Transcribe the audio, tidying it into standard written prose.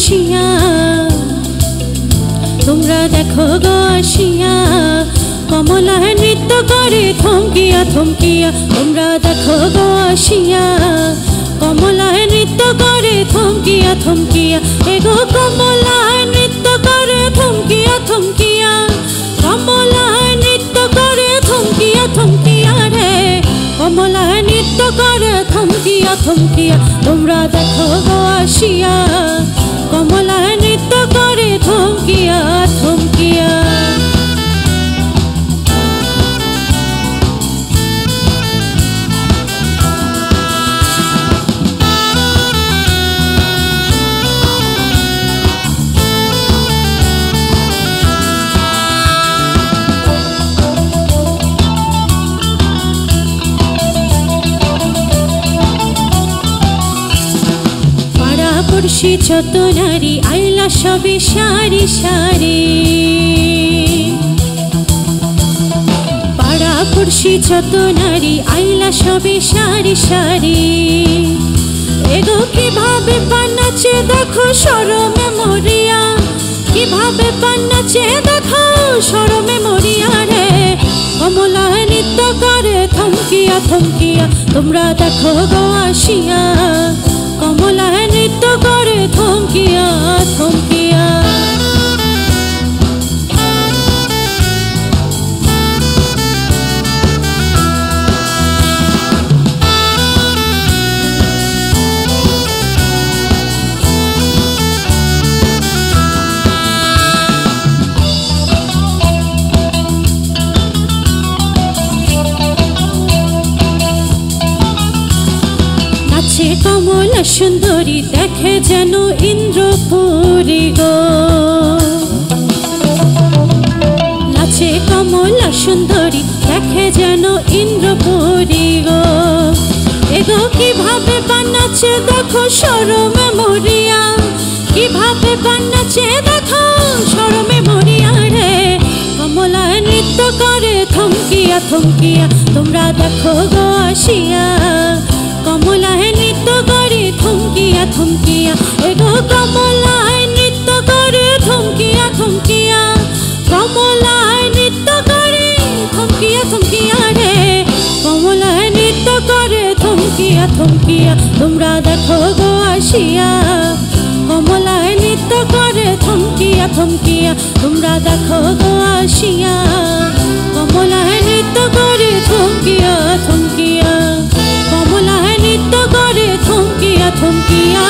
আসিয়া তোমরা দেখো গো আসিয়া কমলা নৃত্য করে থমকিয়া থমকিয়া তোমরা দেখো গো আসিয়া কমলা নৃত্য করে থমকিয়া থমকিয়া এগো কমলা নৃত্য করে থমকিয়া থমকিয়া কমলা নৃত্য করে থমকিয়া থমকিয়া রে কমলা নৃত্য করে থমকিয়া থমকিয়া তোমরা দেখো গো আসিয়া কমলা নৃত্য করে থমকিয়া থমকিয়া পড়শি যত নারী আইলা সবে সারি সারি পাড়া পড়শি যত নারী আইলা সবে সারি সারি এগো কিভাবে পান নাচে দেখো শরমে মরিয়া কিভাবে পান নাচে দেখো শরমে মরিয়া রে কমলা নৃত্য করে থমকিয়া থমকিয়া তোমরা দেখো গো আসিয়া কমলা নৃত্য করে থমকিয়া থমকিয়া কমলা সুন্দরী দেখে যেন ইন্দ্রপুরী গো নাচে কমলা সুন্দরী দেখে যেন ইন্দ্রপুরী গো এগো কিভাবে পান নাচে দেখো শরমে মরিয়া কিভাবে পান নাচে দেখো শরমে মরিয়া রে কমলা নৃত্য করে থমকিয়া থমকিয়া তোমরা দেখো গো আসিয়া কমলা নৃত্য করে থমকিয়া থমকিয়া এগো কমলা নৃত্য করে থমকিয়া থমকিয়া কমলা নৃত্য করে থমকিয়া থমকিয়া রে কমলা নৃত্য করে থমকিয়া থমকিয়া তোমরা দেখো গো আসিয়া কমলা নৃত্য করে থমকিয়া থমকিয়া তোমরা দেখো গো আসিয়া কমলা নৃত্য করে থমকিয়া থমকিয়া কমলা নৃত্য করে থমকিয়া থমকিয়া